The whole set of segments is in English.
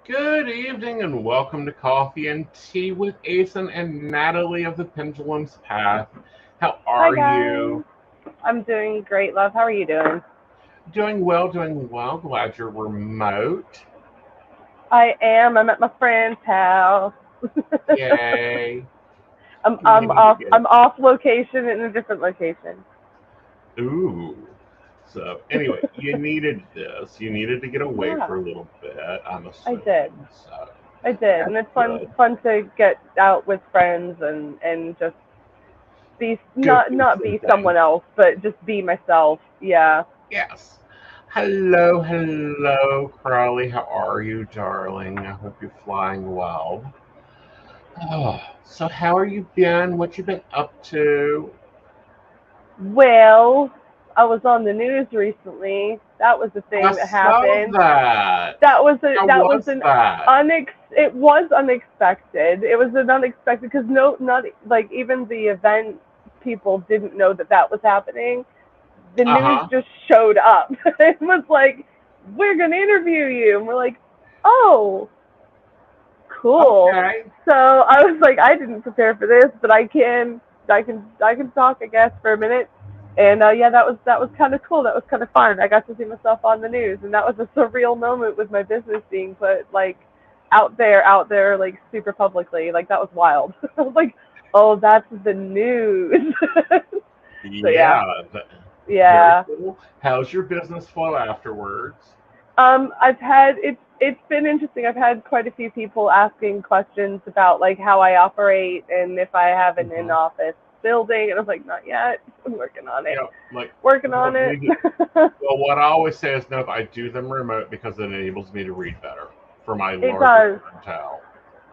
Good evening and welcome to Coffee and Tea with Aeson and Natalie of the Pendulum's Path. How are you? I'm doing great, love. How are you doing? Doing well, doing well. Glad you're remote. I am. I'm at my friend's house. Yay. I'm off location in a different location. Ooh. So anyway, you needed this. You needed to get away for a little bit, I'm assuming. I did. So, I did. And it's fun to get out with friends and just be not be someone else, but just be myself. Yeah. Yes. Hello, Crowley. How are you, darling? I hope you're flying well. Oh, so how are you been? What you been up to? Well, I was on the news recently. That was the thing that happened. That was it was unexpected. It was an unexpected because not like even the event people didn't know that was happening. The news just showed up. It was like, we're gonna interview you, and we're like, oh, cool. Okay. So I was like, I didn't prepare for this, but I can talk, I guess, for a minute. And yeah, that was kind of cool. That was kind of fun. I got to see myself on the news, and that was a surreal moment with my business being put like out there, like super publicly. Like that was wild. I was like, oh, that's the news. So, yeah. Cool. How's your business flow afterwards? It's been interesting. I've had quite a few people asking questions about like how I operate and if I have an in-office building, and I was like, not yet. I'm working on it. Working on it. Well, what I always say is, no, I do them remote because it enables me to read better for my larger clientele.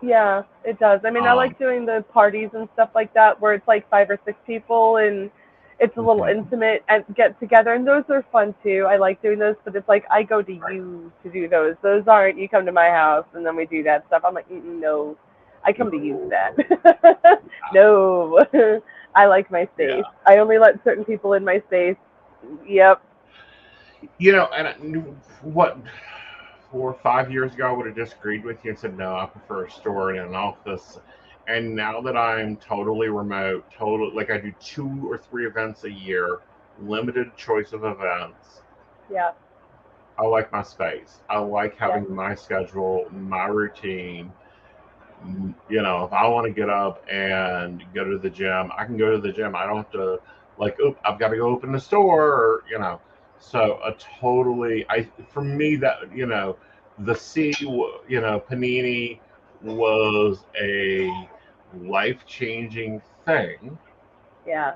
Yeah, it does. I mean, I like doing the parties and stuff like that where it's like 5 or 6 people and it's a little intimate and get together, and those are fun too. I like doing those, but it's like I go to you to do those. Those aren't you come to my house and then we do that stuff. I'm like, no, I come to you for that. No, I like my space. Yeah. I only let certain people in my space. Yep. You know, and what 4 or 5 years ago I would have disagreed with you and said, no, I prefer a store and an office. And now that I'm totally remote, like I do 2 or 3 events a year, limited choice of events. Yeah. I like my space. I like having my schedule, my routine. You know, if I want to get up and go to the gym, I can go to the gym. I don't have to like, I've got to go open the store, or, you know. So for me, that, you know, the Panini was a life-changing thing. Yeah.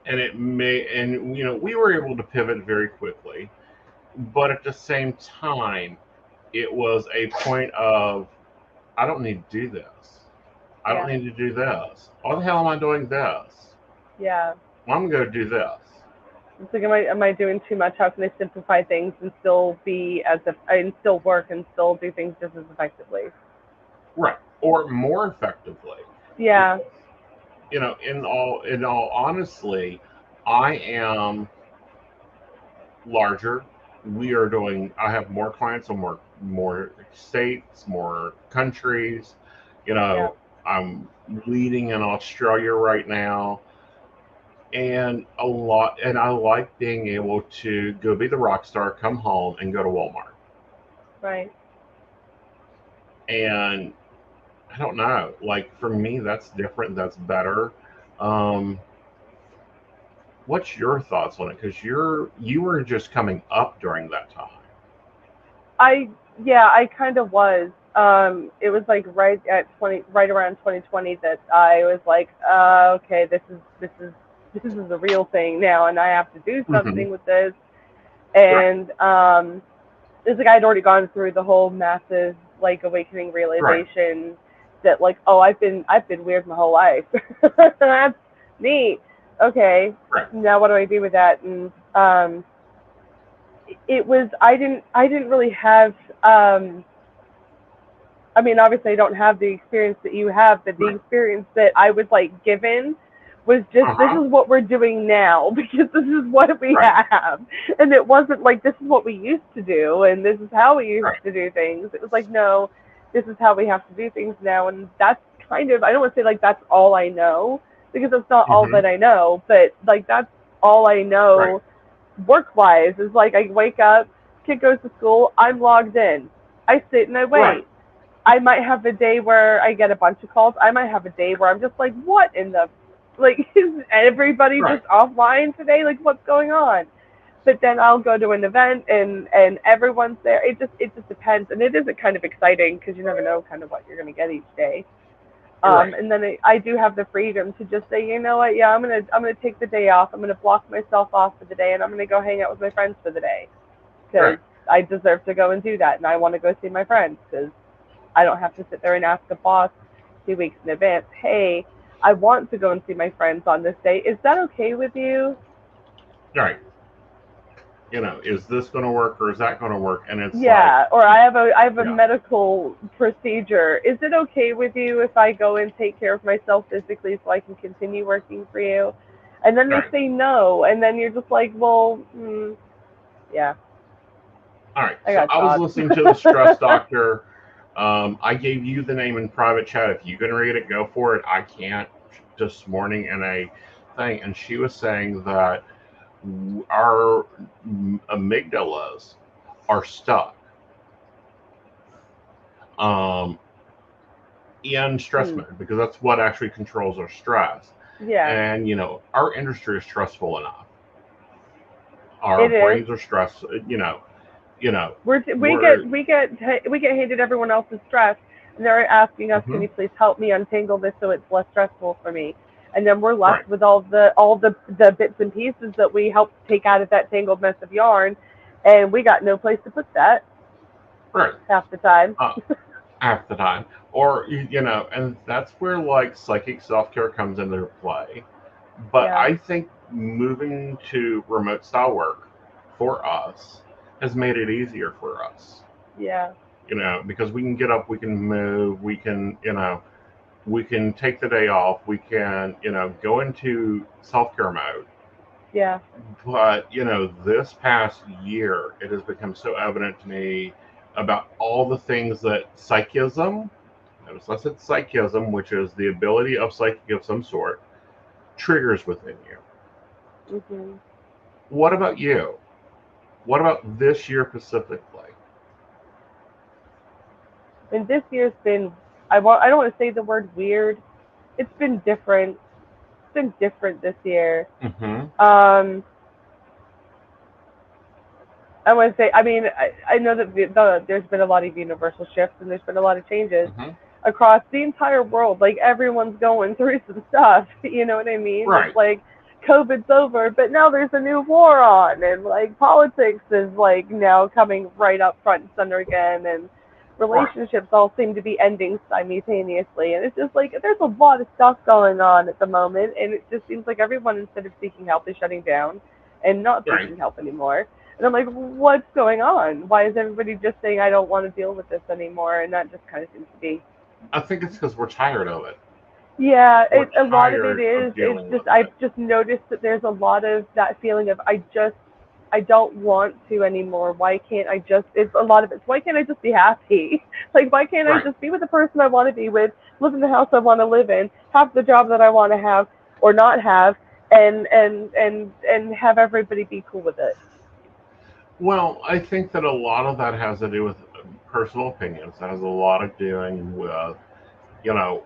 And you know, we were able to pivot very quickly, but at the same time, it was a point of, I don't need to do this. I don't need to do this. Why the hell am I doing this? Yeah. Well, I'm going to do this. It's like, am I doing too much? How can I simplify things and still and still work and still do things just as effectively? Right. Or more effectively. Yeah. You know, in all honestly, I am larger. I have more clients on more states, more countries. You know, I'm leading in Australia right now. And I like being able to go be the rock star, come home, and go to Walmart. Right. And I don't know, like for me, that's different. That's better. What's your thoughts on it? Because you were just coming up during that time. I kind of was. it was like right around 2020 that I was like, okay, this is a real thing now, and I have to do Mm-hmm. something with this. Right. And it's like I'd already gone through the whole massive like awakening Right. realization that like, oh, I've been weird my whole life. That's neat. Okay, Right. now what do I do with that? And it was I didn't really have I mean, obviously, I don't have the experience that you have, but the Right. experience that I was like given was just this Uh-huh. is what we're doing now because this is what we Right. have, and it wasn't like this is what we used to do and this is how we used Right. to do things. It was like no, this is how we have to do things now, and that's kind of I don't want to say like that's all I know because that's not all Mm-hmm. that I know, but like that's all I Right. know work wise is like I wake up, kid goes to school, I'm logged in, I sit and I Right. wait. I might have a day where I get a bunch of calls. I might have a day where I'm just like, what in the, like, is everybody Right. just offline today? Like, what's going on? But then I'll go to an event and everyone's there. It just depends, and it isn't kind of exciting because you never know kind of what you're gonna get each day. Right. And then I do have the freedom to just say, you know what, yeah, I'm gonna take the day off. I'm gonna block myself off for the day, and I'm gonna go hang out with my friends for the day because Right. I deserve to go and do that, and I want to go see my friends because I don't have to sit there and ask the boss 2 weeks in advance, hey, I want to go and see my friends on this day. Is that okay with you? Right. Is this going to work or is that going to work? And it's like, Yeah, or I have a yeah. medical procedure. Is it okay with you if I go and take care of myself physically so I can continue working for you? And then they Right. say no, and then you're just like, well, yeah, All right. I So got I was thoughts. listening to the stress doctor. I gave you the name in private chat. If you can read it, go for it. I can't this morning in a thing. And she was saying that our amygdalas are stuck um, in stress Hmm. mode because that's what actually controls our stress. Yeah, And, our industry is stressful enough. Our it is. brains are stressed, you know, We we're, get handed everyone else's stress, and they're asking us, "Can mhm, you please help me untangle this so it's less stressful for me?" And then we're right, left with all the bits and pieces that we helped take out of that tangled mess of yarn, and we got no place to put that right. half the time. Uh, Half the time. Or, and that's where like psychic self care comes into play. But Yeah, I think moving to remote style work for us has made it easier for us, yeah, because we can get up, we can move, we can take the day off, we can, go into self care mode. yeah. But, this past year, it has become so evident to me about all the things that psychism, notice I said psychism, which is the ability of psychic of some sort, triggers within you. Mhm. What about you? What about this year specifically? And this year's been I don't want to say the word weird. It's been different. It's been different this year. Mm-hmm. Um, I want to say, I mean, I know that there's been a lot of universal shifts and there's been a lot of changes Mm-hmm. across the entire world. Like everyone's going through some stuff. You know what I mean? It's Right. like COVID's over, but now there's a new war on, and like politics is like now coming right up front and center again, and Right. relationships all seem to be ending simultaneously. And it's just like there's a lot of stuff going on at the moment, and it just seems like everyone instead of seeking help is shutting down and not Right. seeking help anymore. And I'm like, what's going on? Why is everybody just saying I don't want to deal with this anymore? And that just kind of seems to be. I think it's because we're tired of it. Yeah, We're a lot of it tired is. of It's dealing just with I've it. just noticed that there's a lot of that feeling of I don't want to anymore. Why can't I just? It's a lot of it's why can't I just be happy? Like why can't I Right. just be with the person I want to be with, live in the house I want to live in, have the job that I want to have or not have, and have everybody be cool with it. Well, I think that a lot of that has to do with personal opinions. It has a lot of doing with, you know,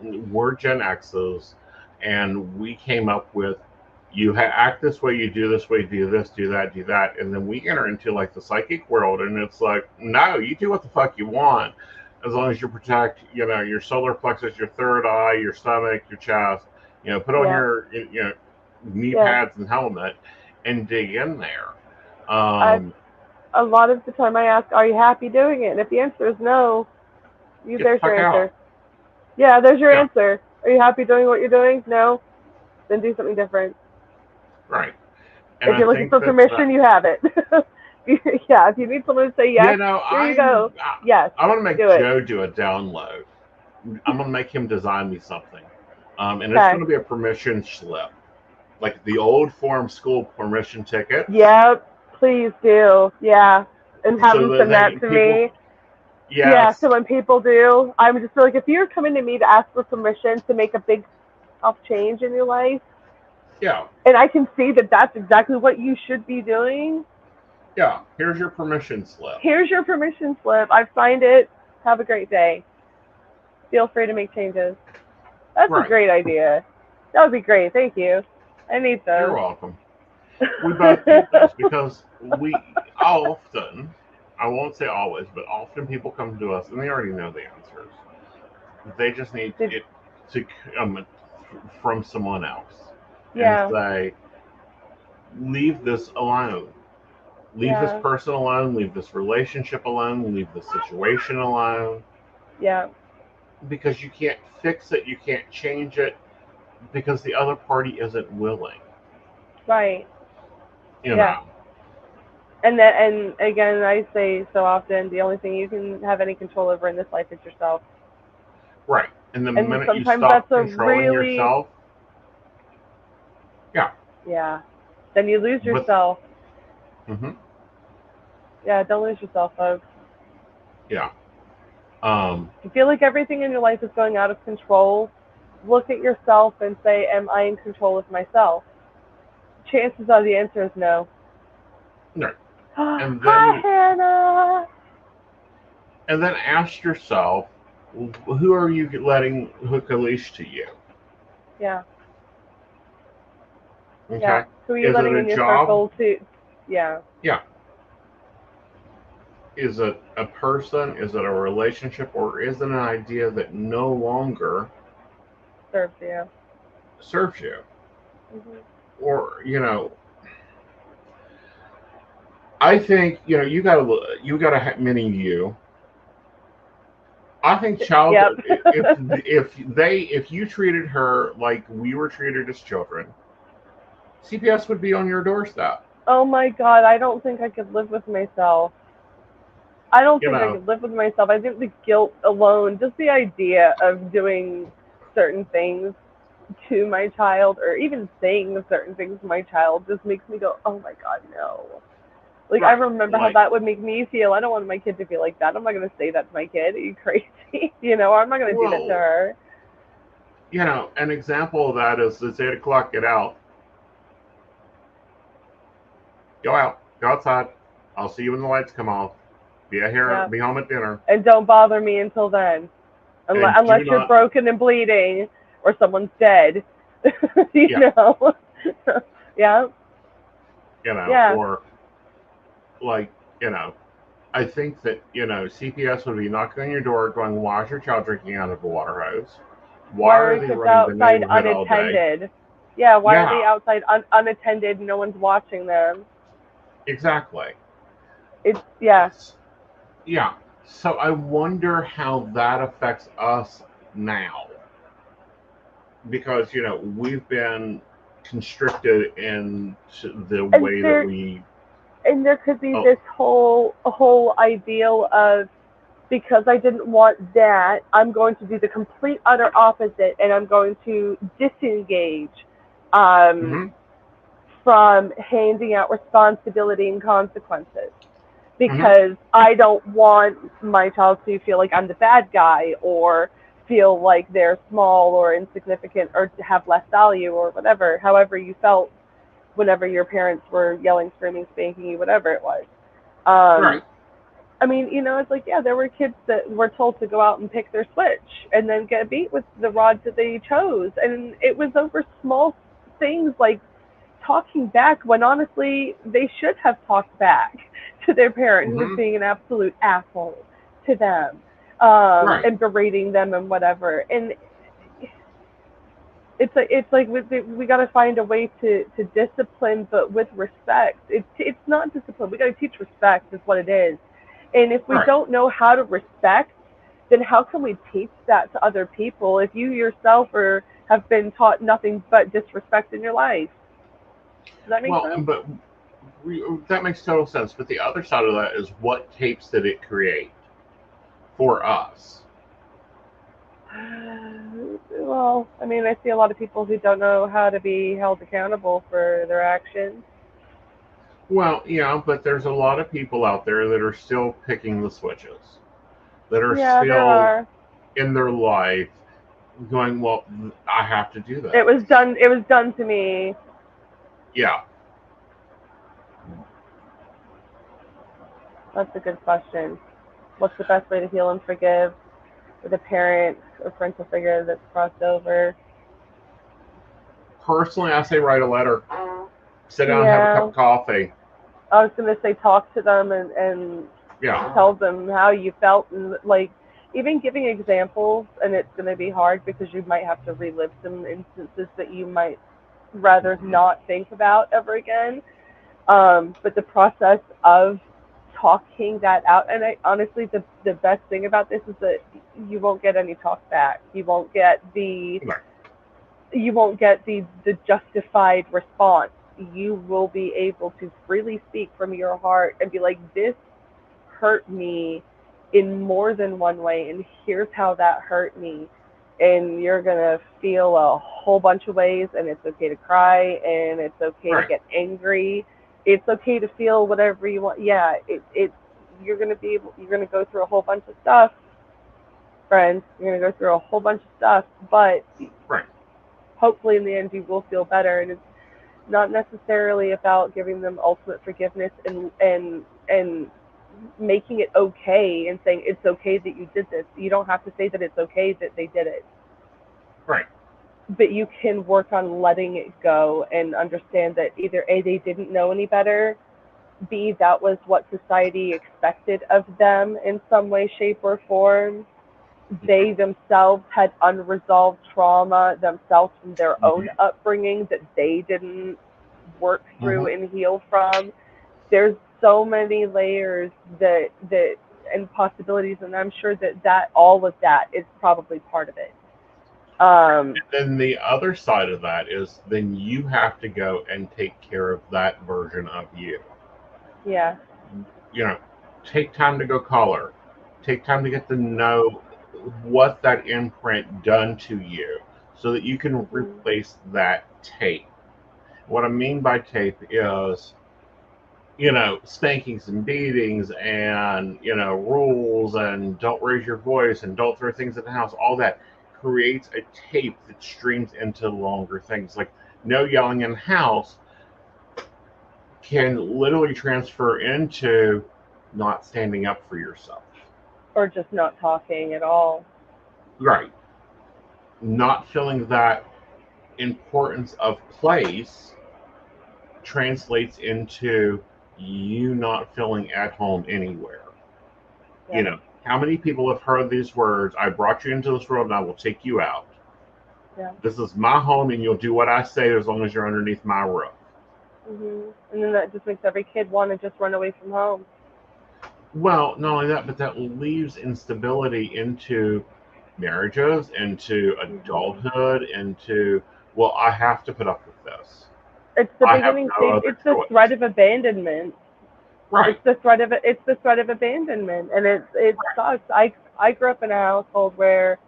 we're Gen X's, and we came up with act this way, you do this way, do that, and then we enter into like the psychic world, and it's like, no, you do what the fuck you want. as long as you protect, your solar plexus, your third eye, your stomach, your chest, put on your, knee pads and helmet and dig in there. A lot of the time I ask, are you happy doing it? And if the answer is no, there's your answer. Out. Yeah, there's your answer. Are you happy doing what you're doing? No? Then do something different. Right. And if you're looking for permission, you have it. Yeah, if you need someone to say yes, here you go. Yes. I'm going to make Joe do a download. I'm going to make him design me something. And it's going to be a permission slip. Like the old form school permission ticket. Yep. Please do. Yeah. And have them send that to me. Yes. Yeah, so when people do, I'm just like, if you're coming to me to ask for permission to make a big change in your life, and I can see that that's exactly what you should be doing. Yeah, here's your permission slip. Here's your permission slip. I've signed it. Have a great day. Feel free to make changes. That's a great idea. That would be great. Thank you. I need those. You're welcome. We both need this because we often, I won't say always, but often people come to us and they already know the answers. They just need it to come from someone else. And say, leave this alone. Leave this person alone. Leave this relationship alone. Leave this situation alone. Yeah. Because you can't fix it. You can't change it because the other party isn't willing. Right. You know. And again, I say so often, the only thing you can have any control over in this life is yourself. Right. And the minute you stop controlling yourself, then you lose yourself. Mm-hmm. Yeah, don't lose yourself, folks. Yeah. If you feel like everything in your life is going out of control, look at yourself and say, am I in control of myself? Chances are the answer is no. No. And then, hi, Hannah! And then ask yourself, who are you letting hook a leash to you? Yeah. Okay. Yeah. Who are you letting in your circle to? Yeah. Yeah. Is it a person? Is it a relationship? Or is it an idea that no longer serves you? Mm-hmm. Or, I think, you got a mini you. I think if you treated her like we were treated as children, CPS would be on your doorstep. Oh my God, I don't think I could live with myself. I could live with myself. I think the guilt alone, just the idea of doing certain things to my child or even saying certain things to my child just makes me go, oh my God, no. Like, I remember how that would make me feel. I don't want my kid to feel like that. I'm not going to say that to my kid. Are you crazy? I'm not going to do that to her. An example of that is it's 8 o'clock, get out. Go out. Go outside. I'll see you when the lights come off. Be home at dinner. And don't bother me until then. Unless you're broken and bleeding or someone's dead. you know? Yeah. Or I think that, CPS would be knocking on your door going, why is your child drinking out of a water hose? Why are they running the neighborhood unattended? all day? Yeah, why are they outside unattended? No one's watching them. Exactly. Yeah. So I wonder how that affects us now. Because, we've been constricted in the way that we... And there could be this whole ideal of, because I didn't want that, I'm going to do the complete utter opposite, and I'm going to disengage from handing out responsibility and consequences. Because I don't want my child to feel like I'm the bad guy or feel like they're small or insignificant or have less value or whatever, however you felt whenever your parents were yelling, screaming, spanking you, whatever it was. Right. I mean, it's like, there were kids that were told to go out and pick their switch and then get beat with the rod that they chose. And it was over small things like talking back when honestly they should have talked back to their parent who was being an absolute asshole to them. Right. and berating them and whatever. And it's like we got to find a way to discipline, but with respect. It's not discipline. We got to teach respect, is what it is. And if we Right. don't know how to respect, then how can we teach that to other people if you yourself have been taught nothing but disrespect in your life? Does that make sense? But that makes total sense. But the other side of that is, what tapes did it create for us? Well, I mean, I see a lot of people who don't know how to be held accountable for their actions. Well, yeah, but there's a lot of people out there that are still picking the switches, that are Yeah, there still are. in their life going, well, I have to do that. It was done to me. Yeah. That's a good question. What's the best way to heal and forgive with a parent or parental figure that's crossed over? Personally, I say write a letter. Sit down and have a cup of coffee. I was going to say talk to them and tell them how you felt, and like even giving examples. And it's going to be hard because you might have to relive some instances that you might rather not think about ever again. But the process of talking that out, and honestly, the best thing about this is that you won't get any talk back. You won't get the justified response. You will be able to freely speak from your heart and be like, this hurt me in more than one way, and here's how that hurt me. And you're going to feel a whole bunch of ways, and it's okay to cry, and it's okay to get angry. It's okay to feel whatever you want. Yeah, you're going to go through a whole bunch of stuff, friends. You're going to go through a whole bunch of stuff, but hopefully in the end you will feel better. And it's not necessarily about giving them ultimate forgiveness and making it okay and saying it's okay that you did this. You don't have to say that it's okay that they did it. Right. But you can work on letting it go and understand that either A, they didn't know any better, B, that was what society expected of them in some way, shape, or form. They themselves had unresolved trauma themselves from their own upbringing that they didn't work through and heal from. There's so many layers that and possibilities, and I'm sure that all of that is probably part of it. And then the other side of that is, then you have to go and take care of that version of you. Yeah. Take time to go call her. Take time to get to know what that imprint done to you, so that you can replace that tape. What I mean by tape is, spankings and beatings and, rules and don't raise your voice and don't throw things in the house. All that creates a tape that streams into longer things. Like, no yelling in the house can literally transfer into not standing up for yourself. Or just not talking at all. Right. Not feeling that importance of place translates into you not feeling at home anywhere. Yeah. How many people have heard these words? I brought you into this world and I will take you out. Yeah. This is my home and you'll do what I say as long as you're underneath my roof. And then that just makes every kid want to just run away from home. Well, not only that, but that leaves instability into marriages, into adulthood, into, well, I have to put up with this. It's the beginning stage. It's the threat of abandonment. Right. It's the threat of abandonment, and it sucks. I grew up in a household where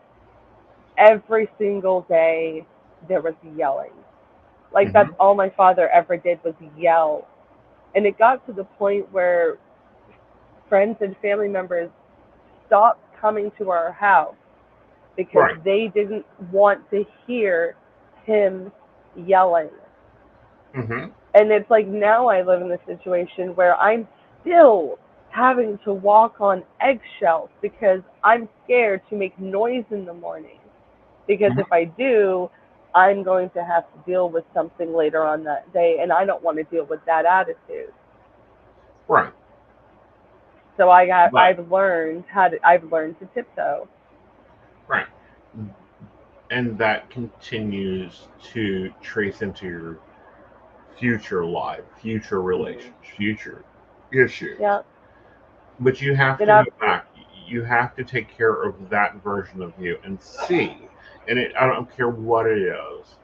every single day there was yelling. Like, that's all my father ever did was yell. And it got to the point where friends and family members stopped coming to our house because they didn't want to hear him yelling. And it's like, now I live in a situation where I'm still having to walk on eggshells because I'm scared to make noise in the morning. Because if I do, I'm going to have to deal with something later on that day, and I don't want to deal with that attitude. Right. So I've learned to tiptoe. Right. And that continues to trace into your future life, future relations, future issues. Yeah. But you have to go back. You have to take care of that version of you and see. And I don't care what it is.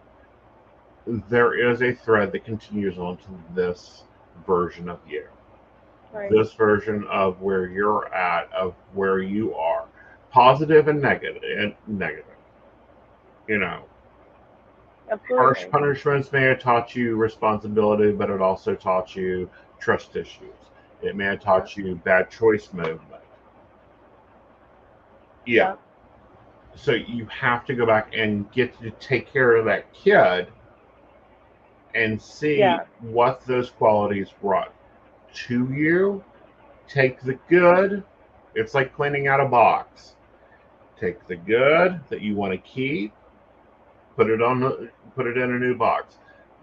There is a thread that continues on to this version of you. Right. This version of where you're at, of where you are. Positive and negative. You know. Absolutely. Harsh punishments may have taught you responsibility, but it also taught you trust issues. It may have taught you bad choice movement. Yeah. So you have to go back and get to take care of that kid and see what those qualities brought to you. Take the good. It's like cleaning out a box. Take the good that you want to keep, put it in a new box.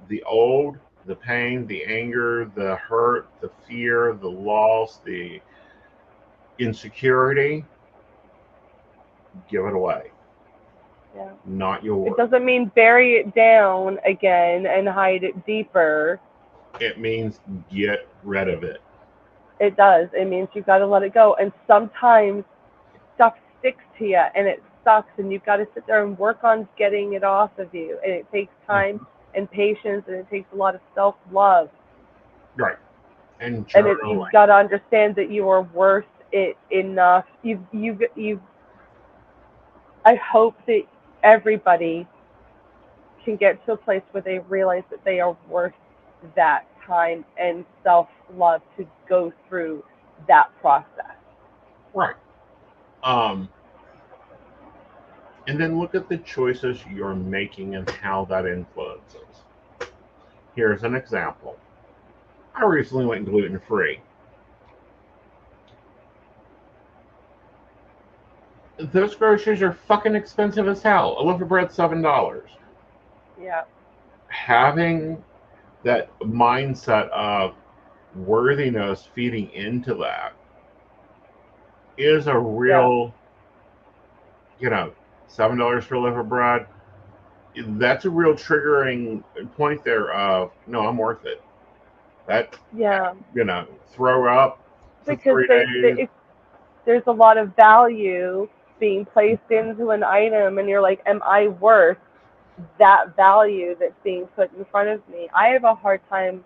The old, the pain, the anger, the hurt, the fear, the loss, the insecurity, give it away. Yeah. Not yours. It doesn't mean bury it down again and hide it deeper. It means get rid of it. It does. It means you've got to let it go. And sometimes stuff sticks to you and it sucks, and you've got to sit there and work on getting it off of you. And it takes time and patience, and it takes a lot of self-love. Right. And you've got to understand that you are worth it enough. I hope that everybody can get to a place where they realize that they are worth that time and self-love to go through that process. Right. And then look at the choices you're making and how that influences. Here's an example. I recently went gluten-free. Those groceries are fucking expensive as hell. A loaf of bread, $7. Yeah. Having that mindset of worthiness feeding into that is a real, $7 for a loaf of bread. That's a real triggering point there of, no, I'm worth it. That, throw up for because 3 days. There's a lot of value being placed into an item, and you're like, am I worth that value that's being put in front of me? I have a hard time.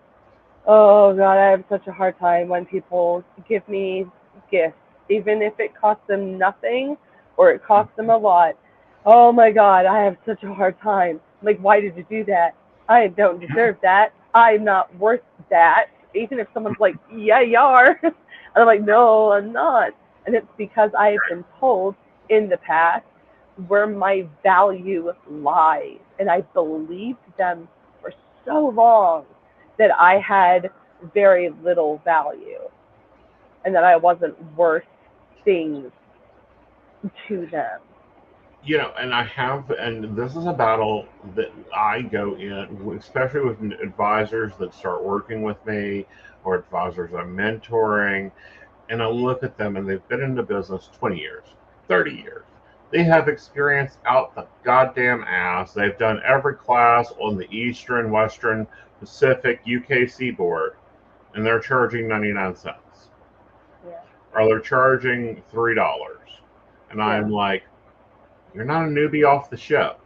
Oh God, I have such a hard time when people give me gifts, even if it costs them nothing or it costs them a lot. Oh my God, I have such a hard time. Like, why did you do that? I don't deserve that. I'm not worth that. Even if someone's like, yeah, you are. And I'm like, no, I'm not. And it's because I have been told in the past where my value lies. And I believed them for so long that I had very little value and that I wasn't worth things to them. And this is a battle that I go in, especially with advisors that start working with me or advisors I'm mentoring, and I look at them and they've been in the business 20 years, 30 years. They have experience out the goddamn ass. They've done every class on the Eastern, Western, Pacific, UK seaboard, and they're charging 99 cents. Yeah. Or they're charging $3. And I'm like, you're not a newbie off the ship.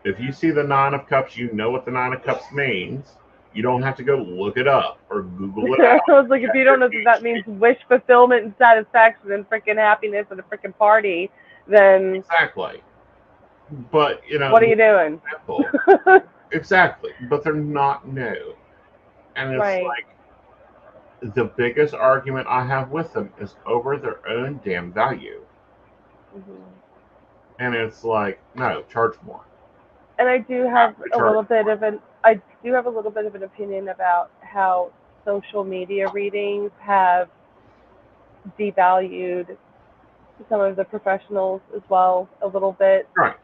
If you see the Nine of Cups, you know what the Nine of Cups means. You don't have to go look it up or Google it out. I was like, if you don't know that that means wish fulfillment and satisfaction and freaking happiness and a freaking party, then exactly. But what are you doing? Exactly. But they're not new, and it's like the biggest argument I have with them is over their own damn value. Mm-hmm. And it's like, no, charge more. And I do have a little bit of an opinion about how social media readings have devalued some of the professionals as well a little bit. Right.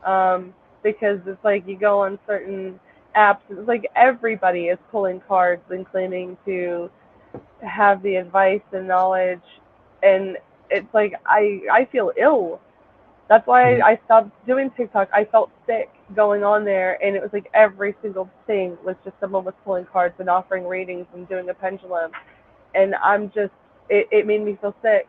Because it's like you go on certain apps, it's like everybody is pulling cards and claiming to have the advice and knowledge and it's like I feel ill. That's why I stopped doing TikTok. I felt sick going on there, and it was like every single thing was just someone was pulling cards and offering readings and doing a pendulum, and it made me feel sick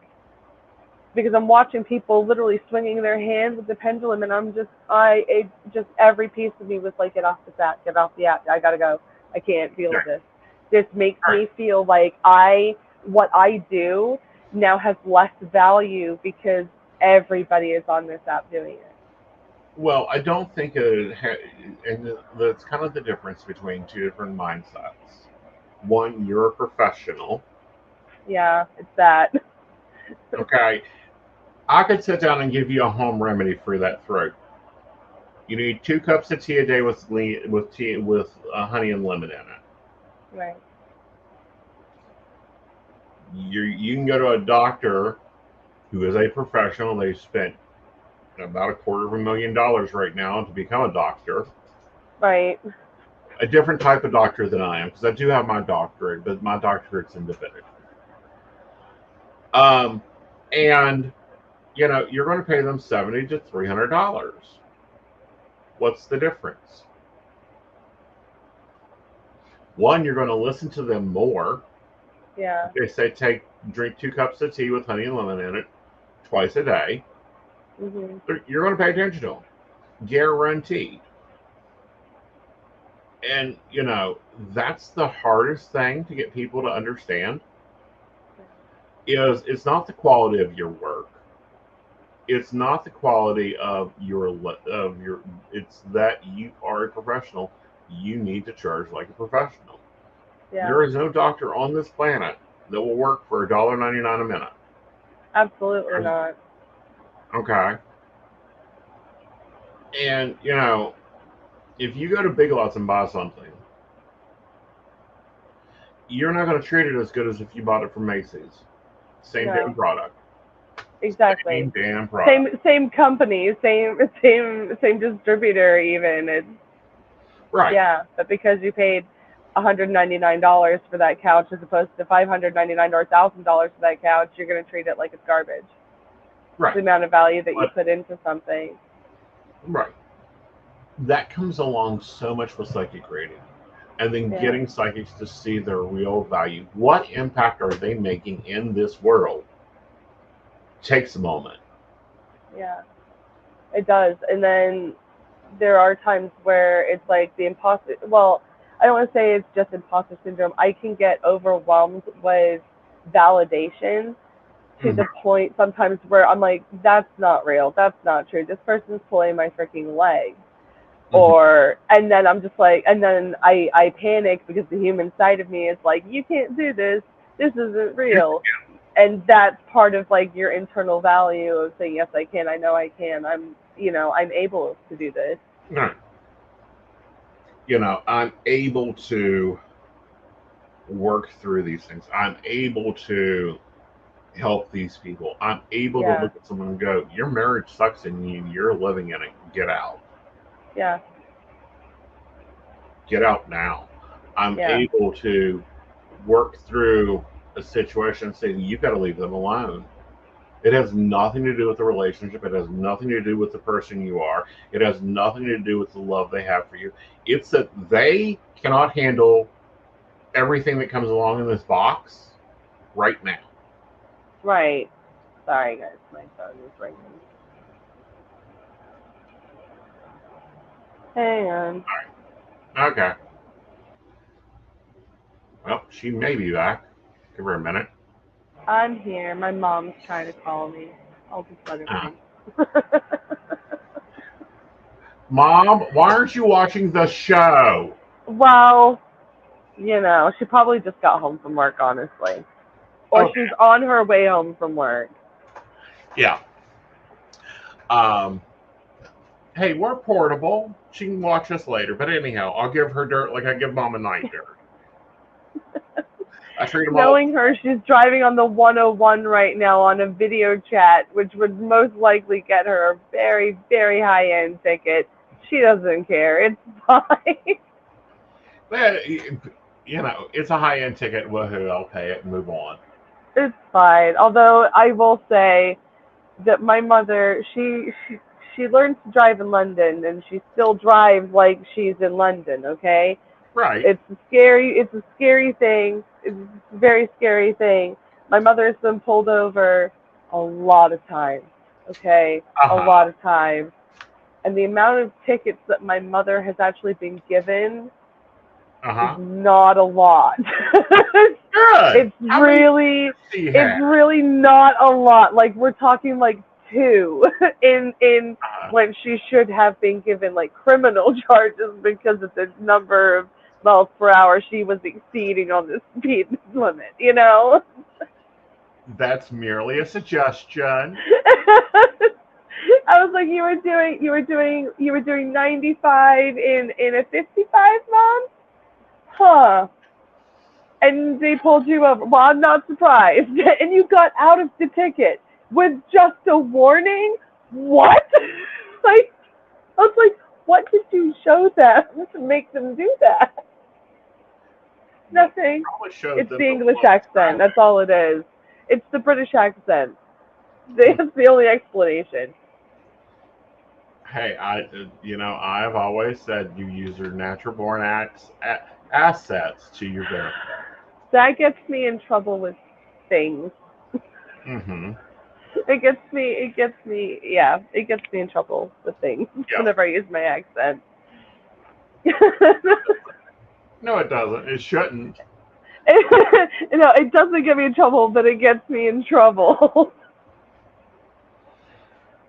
because I'm watching people literally swinging their hand with the pendulum, and just every piece of me was like, get off the app, get off the app. I gotta go. I can't deal with this. This makes me feel like what I do now has less value because everybody is on this app doing it. Well, I don't think and that's kind of the difference between two different mindsets. One, you're a professional. Yeah, it's that. Okay, I could sit down and give you a home remedy for that throat. You need 2 cups of tea a day with honey and lemon in it. Right. You can go to a doctor who is a professional. They spent about $250,000 right now to become a doctor. Right. A different type of doctor than I am, because I do have my doctorate, but my doctorate's in divinity. And you're going to pay them $70 to $300. What's the difference? One, you're going to listen to them more. Yeah. They say drink 2 cups of tea with honey and lemon in it twice a day. Mm-hmm. You're going to pay attention to them. Guaranteed. And, that's the hardest thing to get people to understand is it's not the quality of your work. It's not the quality of it's that you are a professional. You need to charge like a professional. Yeah. There is no doctor on this planet that will work for $1.99 a minute. Absolutely not. Okay. And, if you go to Big Lots and buy something, you're not going to treat it as good as if you bought it from Macy's. Same damn product. Exactly. Same damn product. Same company, same distributor even. It's, right. Yeah, but because you paid $199 for that couch as opposed to $599 or $1,000 for that couch, you're going to treat it like it's garbage. Right. The amount of value that you put into something. Right. That comes along so much with psychic reading. And then getting psychics to see their real value. What impact are they making in this world? Takes a moment. Yeah, it does. And then there are times where it's like the imposter. Well, I don't want to say it's just imposter syndrome. I can get overwhelmed with validation to the point sometimes where I'm like, that's not real. That's not true. This person's pulling my freaking leg. And then I'm just like, and then I panic because the human side of me is like, you can't do this. This isn't real. And that's part of like your internal value of saying, yes, I can. I know I can. I'm able to do this. Right. I'm able to work through these things. I'm able to help these people. I'm able to look at someone and go, your marriage sucks and you're living in it. Get out. Yeah. Get out now. I'm able to work through a situation and say, you've got to leave them alone. It has nothing to do with the relationship. It has nothing to do with the person you are. It has nothing to do with the love they have for you. It's that they cannot handle everything that comes along in this box right now. Right. Sorry, guys. My phone is ringing. Hang on. All right. Okay. Well, she may be back. Give her a minute. I'm here. My mom's trying to call me. I'll just let her be. Mom, why aren't you watching the show? Well, she probably just got home from work, honestly. Or she's on her way home from work. Yeah. Hey, we're portable. She can watch us later. But anyhow, I'll give her dirt like I give Mom a night dirt. I treat them Knowing her, she's driving on the 101 right now on a video chat, which would most likely get her a very, very high-end ticket. She doesn't care. It's fine. But, it's a high-end ticket. Woohoo, I'll pay it and move on. It's fine. Although I will say that my mother, she learned to drive in London, and she still drives like she's in London. Okay, Right. it's a scary thing. It's a very scary thing. My mother has been pulled over a lot of times. Okay, a lot of times, and the amount of tickets that my mother has actually been given is not a lot. Good. It's really not a lot. Like we're talking like 2 in when she should have been given like criminal charges because of the number of miles per hour she was exceeding on the speed limit, you know? That's merely a suggestion. I was like, you were doing 95 in a 55, Mom? Huh. And they pulled you over. Well, I'm not surprised. And you got out of the ticket with just a warning? What? Like, I was like, what did you show them to make them do that? Nothing. It's the English accent. That's all it is. It's the British accent. That's the only explanation. Hey, I've always said you use your natural born assets to your benefit. That gets me in trouble with things. Mm-hmm. It gets me in trouble with things whenever I use my accent. No, it doesn't. It shouldn't. No, it doesn't get me in trouble, but it gets me in trouble.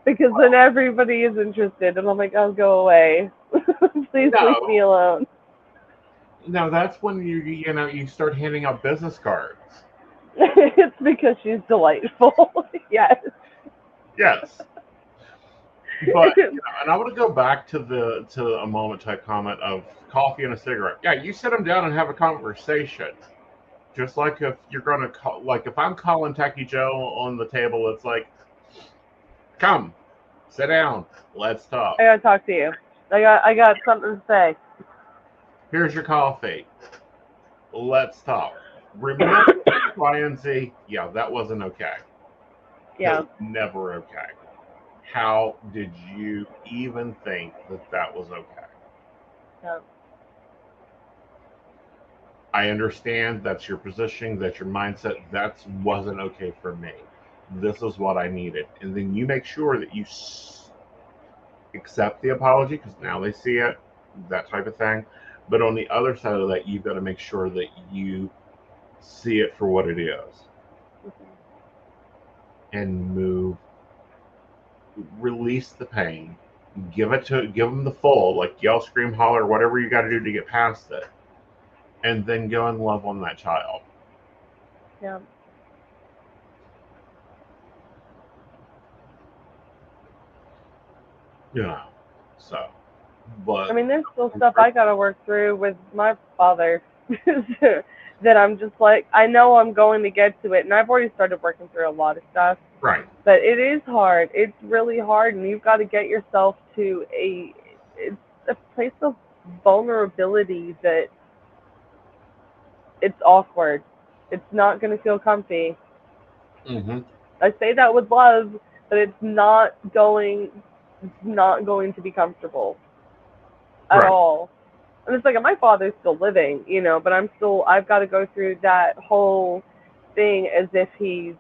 Because then everybody is interested, and I'm like, oh, go away. Please leave me alone. No, that's when you start handing out business cards. It's because she's delightful. Yes. Yes. But and I want to go back to a moment type comment of coffee and a cigarette. Yeah, you sit them down and have a conversation. Just like if you're going to call, like if I'm calling Tacky Joe on the table, it's like, come, sit down, let's talk. I gotta talk to you. I got something to say. Here's your coffee. Let's talk. Remember Y and Z? Yeah, that wasn't okay. Yeah. That was never okay. How did you even think that was okay? Yeah. I understand that's your positioning, that's your mindset. That wasn't okay for me. This is what I needed. And then you make sure that you accept the apology because now they see it, that type of thing. But on the other side of that, you've got to make sure that you see it for what it is and move, release the pain, give them the full, like yell, scream, holler, whatever you got to do to get past it, and then go and love on that child. Yeah. So, but I mean, there's still stuff I gotta work through with my father that I'm just like, I know I'm going to get to it, and I've already started working through a lot of stuff. Right. But it is hard. It's really hard, and you've got to get yourself to it's a place of vulnerability that it's awkward. It's not going to feel comfy. Mm-hmm. I say that with love, but it's not going to be comfortable at all. And it's like my father's still living, but I've got to go through that whole thing as if he's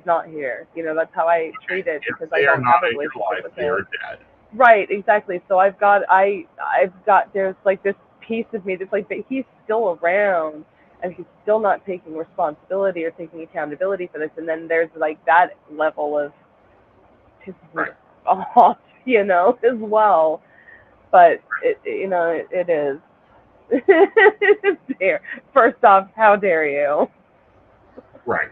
not here. That's how I treat it because I don't have a relationship with him. Dead. Right, exactly. So there's like this piece of me that's like, but he's still around and he's still not taking responsibility or taking accountability for this. And then there's like that level of off, as well. But it is. First off, how dare you? Right.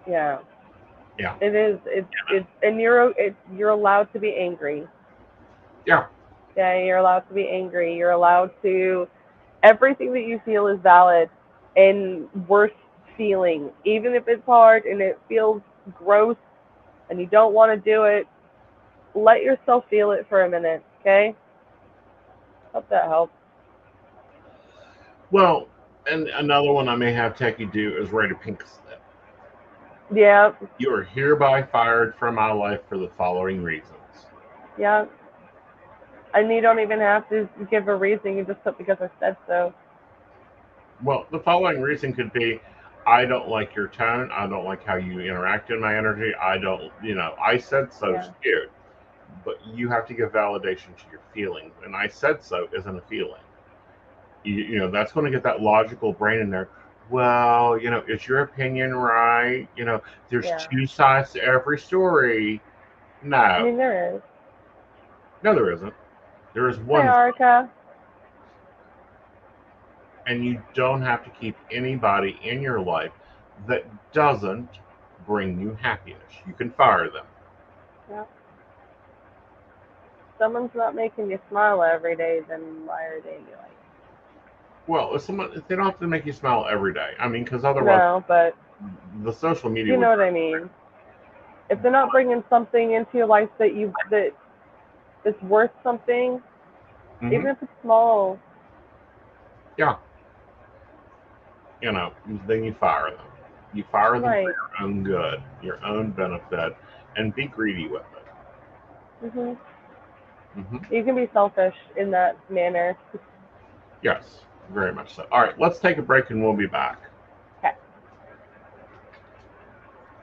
Yeah. Yeah. It is. And you're allowed to be angry. Yeah. Yeah, you're allowed to be angry. You're allowed to. Everything that you feel is valid and worth feeling, even if it's hard and it feels gross and you don't want to do it. Let yourself feel it for a minute, okay? Hope that helps. Well, and another one I may have Techie do is write a pink slip. Yeah. You are hereby fired from my life for the following reasons. Yeah. And you don't even have to give a reason. You just put because I said so. Well, the following reason could be I don't like your tone. I don't like how you interact in my energy. I don't, I said so Yeah. scared. But you have to give validation to your feelings. And I said so isn't a feeling. That's going to get that logical brain in there. Well, is your opinion right? There's Yeah. two sides to every story. I No, mean, there is. no, there isn't. There is Hi, one, Arca. and you don't have to keep anybody in your life that doesn't bring you happiness. You can fire them. Yeah. Someone's not making you smile every day, then why are they like? Well, if they don't have to make you smile every day. I mean, because otherwise, No, but the social media you would. know what I mean. If they're not bringing something into your life that is worth something, even if it's small. Yeah. Then you fire them. You fire them Right. for your own good, your own benefit, and be greedy with it. You can be selfish in that manner. Yes, very much so. All right, let's take a break and we'll be back. Okay.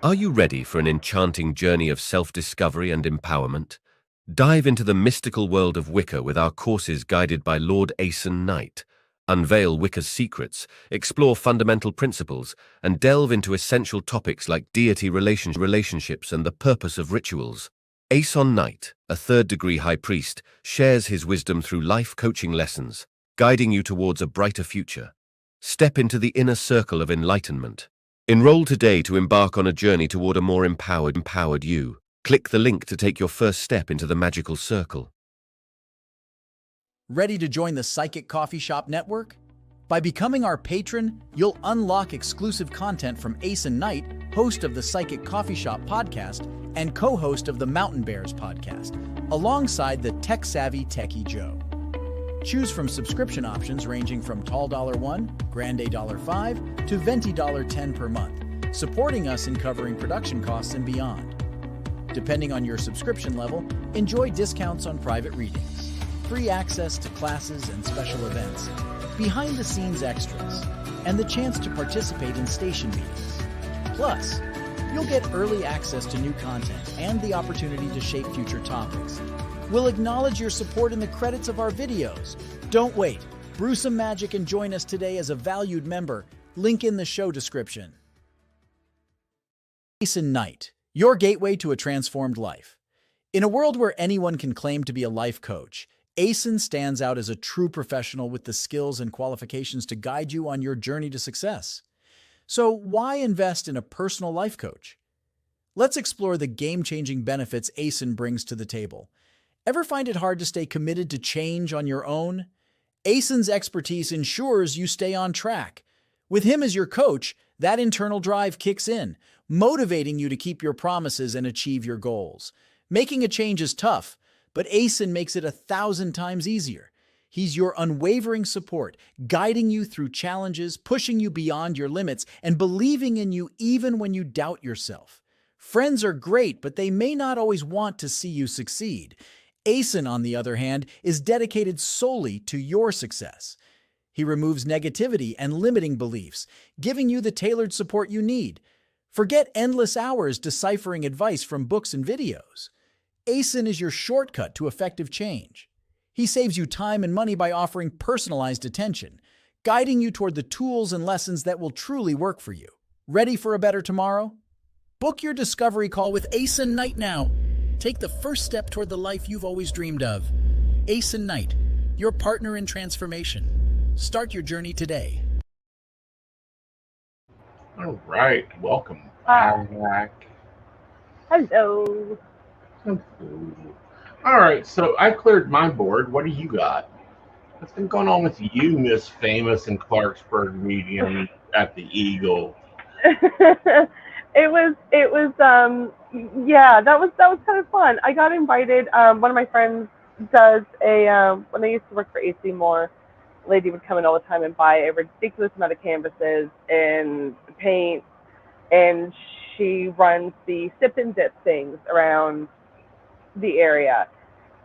Are you ready for an enchanting journey of self-discovery and empowerment? Dive into the mystical world of Wicca with our courses guided by Lord Aeson Knight. Unveil Wicca's secrets, explore fundamental principles, and delve into essential topics like deity relationships and the purpose of rituals. Aeson Knight, a third-degree high priest, shares his wisdom through life coaching lessons, guiding you towards a brighter future. Step into the inner circle of enlightenment. Enroll today to embark on a journey toward a more empowered you. Click the link to take your first step into the magical circle. Ready to join the Psychic Coffee Shop Network? By becoming our patron, you'll unlock exclusive content from Aeson Knight, host of the Psychic Coffee Shop podcast and co-host of the Mountain Bears podcast, alongside the tech-savvy Techie Joe. Choose from subscription options ranging from Tall $1, Grande $5, to Venti $10 per month, supporting us in covering production costs and beyond. Depending on your subscription level, enjoy discounts on private readings, free access to classes and special events, behind-the-scenes extras, and the chance to participate in station meetings. Plus, you'll get early access to new content and the opportunity to shape future topics. We'll acknowledge your support in the credits of our videos. Don't wait. Brew some magic and join us today as a valued member. Link in the show description. Aeson Knight, your gateway to a transformed life. In a world where anyone can claim to be a life coach, Aeson stands out as a true professional with the skills and qualifications to guide you on your journey to success. So why invest in a personal life coach? Let's explore the game-changing benefits Aeson brings to the table. Ever find it hard to stay committed to change on your own? Aeson's expertise ensures you stay on track. With him as your coach, that internal drive kicks in, motivating you to keep your promises and achieve your goals. Making a change is tough, but Aeson makes it 1,000 times easier. He's your unwavering support, guiding you through challenges, pushing you beyond your limits, and believing in you even when you doubt yourself. Friends are great, but they may not always want to see you succeed. Aeson, on the other hand, is dedicated solely to your success. He removes negativity and limiting beliefs, giving you the tailored support you need. Forget endless hours deciphering advice from books and videos. Aeson is your shortcut to effective change. He saves you time and money by offering personalized attention, guiding you toward the tools and lessons that will truly work for you. Ready for a better tomorrow? Book your discovery call with Aeson Knight now. Take the first step toward the life you've always dreamed of. Aeson Knight, your partner in transformation. Start your journey today. All right, welcome back. Hello. All right, so I cleared my board. What do you got? What's been going on with you, Miss Famous and Clarksburg Medium at the Eagle? Yeah, that was kind of fun. I got invited. One of my friends does when I used to work for AC Moore, lady would come in all the time and buy a ridiculous amount of canvases and paint, and she runs the sip and dip things around the area.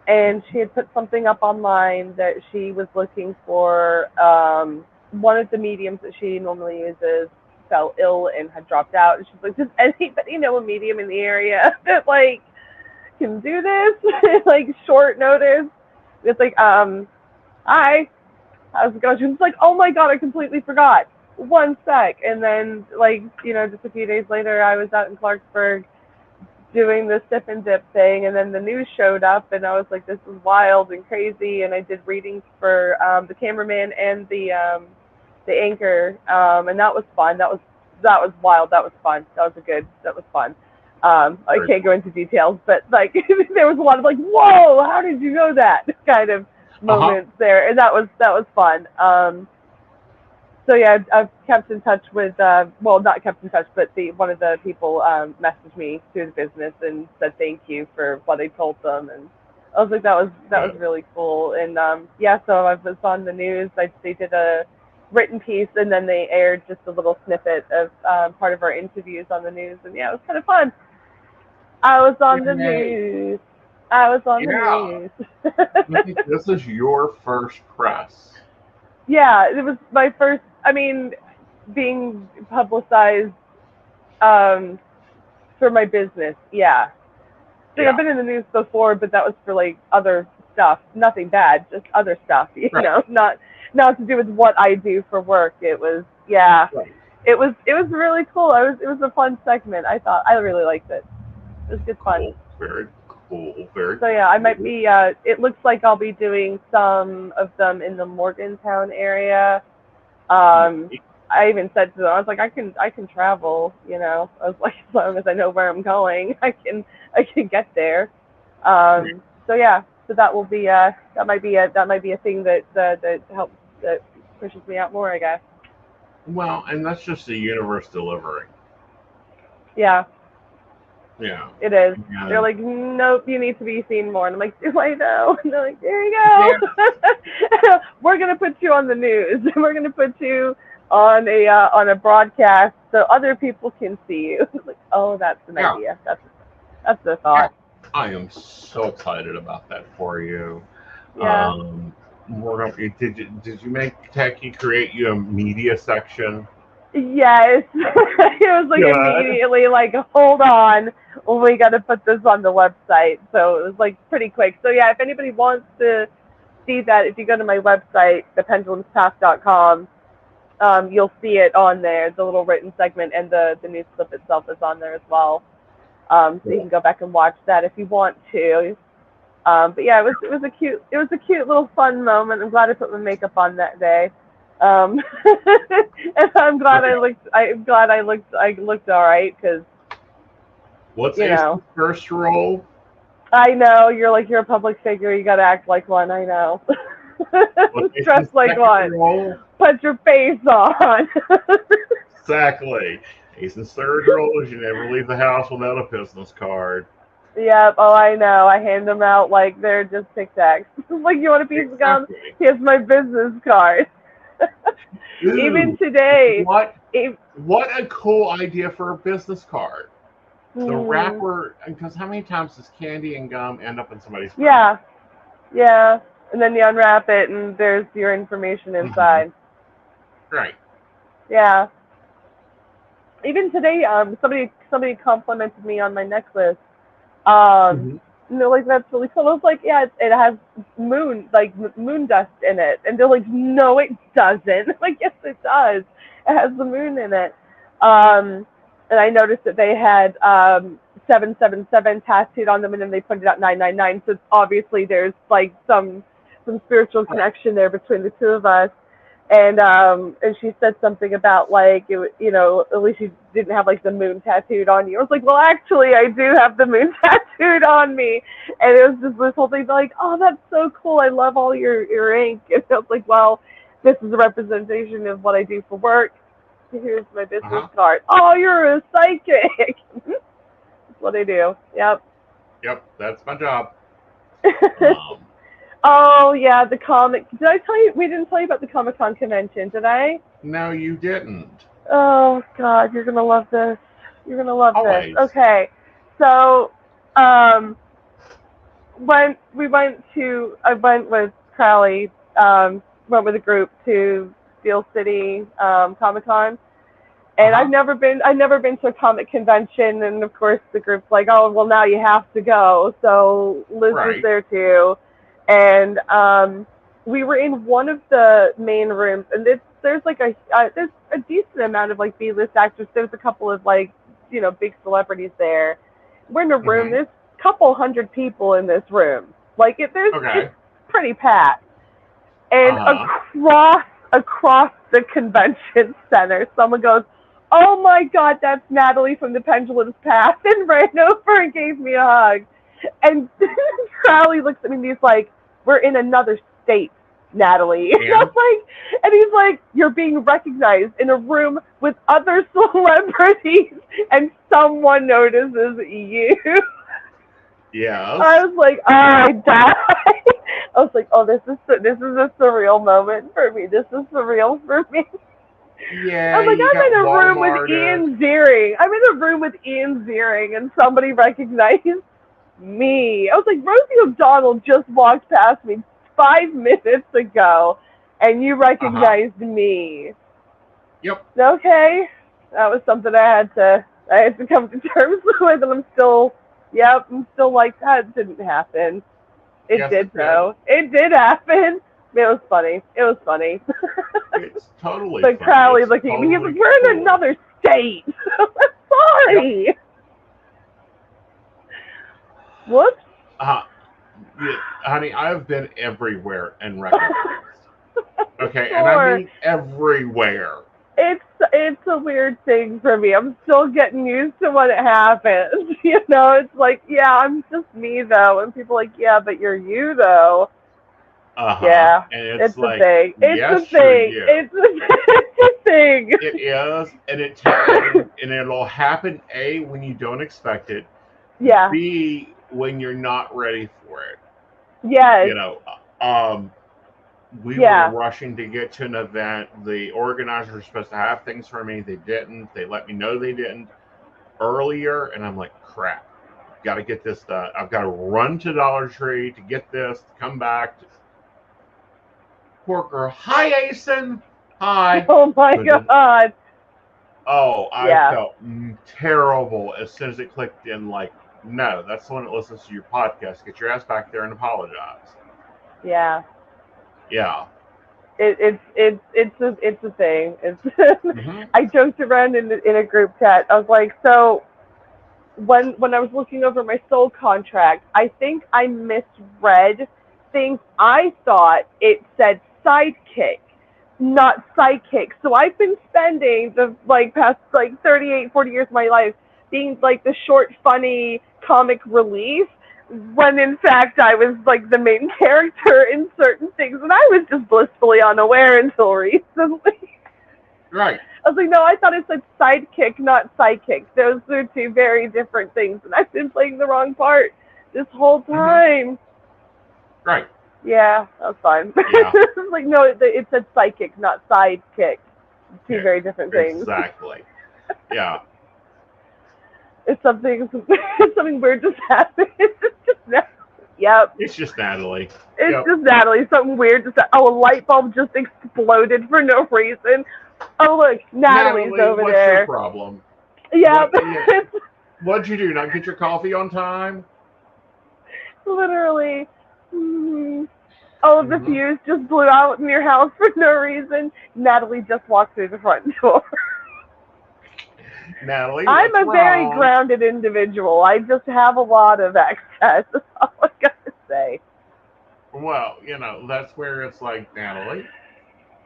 And she had put something up online that she was looking for. One of the mediums that she normally uses fell ill and had dropped out. And she's like, does anybody know a medium in the area that like can do this? Like short notice. It's like, hi, how's it going? She was like, oh my God, I completely forgot. One sec. And then like, you know, just a few days later, I was out in Clarksburg doing the sip and dip thing, and then the news showed up, and I was like, this is wild and crazy. And I did readings for the cameraman and the anchor, and that was fun. That was wild. That was fun. That was fun. I can't go into details, but like there was a lot of like, whoa, how did you know that kind of moments there, and that was fun. So yeah, I've kept in touch with, well, not kept in touch, but one of the people messaged me through the business and said thank you for what I told them, and I was like, that was really cool. And yeah, so I was on the news. They did a written piece, and then they aired just a little snippet of part of our interviews on the news, and yeah, it was kind of fun. I was on the news. The news. I think this is your first press. Yeah, it was my first. I mean, being publicized for my business. Yeah. So I've been in the news before, but that was for like other stuff. Nothing bad, just other stuff. You know, not to do with what I do for work. It was It was really cool. It was a fun segment. I really liked it. It was good fun. Very cool. So yeah, I might be. It looks like I'll be doing some of them in the Morgantown area. I even said to them, I was like, I can travel. You know, I was like, as long as I know where I'm going, I can get there. So yeah, so that will be that might be a thing that helps, that pushes me out more, I guess. Well, and that's just the universe delivering. Yeah. Yeah. It is. Yeah. They're like, nope, you need to be seen more. And I'm like, do I know? And they're like, there you go. Yeah. We're gonna put you on the news. We're gonna put you on a broadcast so other people can see you. Like, oh, that's an idea. That's the thought. I am so excited about that for you. Yeah. Did you make Techie create you a media section? Yes. It was like immediately like, hold on, we got to put this on the website. So it was like pretty quick. So yeah, if anybody wants to see that, if you go to my website, thependulumspath.com, you'll see it on there. The little written segment and the news clip itself is on there as well. So you can go back and watch that if you want to. But yeah, it was a cute little fun moment. I'm glad I put my makeup on that day. And I'm glad I looked all right, because what's Aeson's first role? I know you're a public figure. You got to act like one. I know. Dress like one. Role? Put your face on. Exactly. Aeson's third role is you never leave the house without a business card. Yep. Oh, I know. I hand them out like they're just Tic Tacs. Like, you want a piece of gum? Here's my business card. Dude, even today. What a cool idea for a business card. The wrapper, because how many times does candy and gum end up in somebody's purse? Yeah. And then you unwrap it and there's your information inside. Right. Yeah. Even today, somebody complimented me on my necklace. And they're like, that's really cool. I was like, yeah, it has moon dust in it. And they're like, no, it doesn't. I'm like, yes, it does. It has the moon in it. And I noticed that they had 777 tattooed on them, and then they pointed out 999. So obviously there's like some spiritual connection there between the two of us. And she said something about like, at least you didn't have like the moon tattooed on you. I was like, well, actually, I do have the moon tattooed on me. And it was just this whole thing like, oh, that's so cool. I love all your ink. And I was like, well, this is a representation of what I do for work. Here's my business card. Oh, you're a psychic. That's what I do. Yep. Yep, that's my job. Oh yeah, the comic. Did I tell you? We didn't tell you about the Comic-Con convention, did I? No, you didn't. Oh God, you're gonna love this. You're gonna love this. Always. Okay, so when we went to, I went with Crowley, went with a group to Steel City Comic-Con. And I've never been to a comic convention, and of course the group's like, oh well, now you have to go. So Liz was there too, and we were in one of the main rooms, and there's like there's a decent amount of like B-list actors. There's a couple of like big celebrities there. We're in a room. There's a couple hundred people in this room. Like it's pretty packed, and across the convention center, someone goes, oh my God, that's Natalie from the Pendulum's Path, and ran over and gave me a hug. And Crowley looks at me and he's like, we're in another state, Natalie. Yeah. And he's like, you're being recognized in a room with other celebrities, and someone notices you. Yeah. I was like, oh, I died. I was like, oh, this is a surreal moment for me. This is surreal for me. Yeah, I'm like, I'm in a room with Ian Ziering. I'm in a room with Ian Ziering, and somebody recognized me. I was like, Rosie O'Donnell just walked past me 5 minutes ago, and you recognized me. Yep. Okay, that was something I had to come to terms with, and I'm still like, that didn't happen. It did though. It did happen. It was funny. It's totally but Crowley looking at me, he's like, we're in another state. Sorry. Yep. Whoops. Yeah, honey, I've been everywhere and recognized. Okay, and I mean everywhere. It's a weird thing for me. I'm still getting used to when it happens. It's like, yeah, I'm just me though. And people are like, yeah, but you're you though. Yeah, and it's like, a thing. It's a thing. It's a thing. It is, and it'll happen A, when you don't expect it. Yeah. B, when you're not ready for it. Yes. We were rushing to get to an event. The organizers were supposed to have things for me. They didn't. They let me know they didn't earlier, and I'm like, crap. Got to get this done. I've got to run to Dollar Tree to get this, to come back. Poor girl. Hi, Aeson. Hi. Oh, my God. Oh, I felt terrible as soon as it clicked in. Like, no, that's the one that listens to your podcast. Get your ass back there and apologize. Yeah. Yeah. It's a thing. I joked around in a group chat. I was like, so when I was looking over my soul contract, I think I misread things. I thought it said sidekick, not psychic. So I've been spending the past 38, 40 years of my life being like the short, funny comic relief, when in fact I was like the main character in certain things, and I was just blissfully unaware until recently. Right. I was like, no, I thought it said sidekick, not psychic. Those are two very different things, and I've been playing the wrong part this whole time. Right. Yeah, that's fine. Yeah. Like, no, it said psychic, not sidekick. Two very different things. Exactly. Yeah. It's something weird just happened. It's just Natalie. Yep. It's just Natalie. It's just Natalie. Something weird just happened. Oh, a light bulb just exploded for no reason. Oh, look, Natalie's over what's there. Your problem? Yep. What'd you do? Not get your coffee on time? Literally. All of the fuse just blew out in your house for no reason. Natalie just walked through the front door. Natalie, I'm a very grounded individual. I just have a lot of excess. That's all I got to say. Well, that's where it's like, Natalie,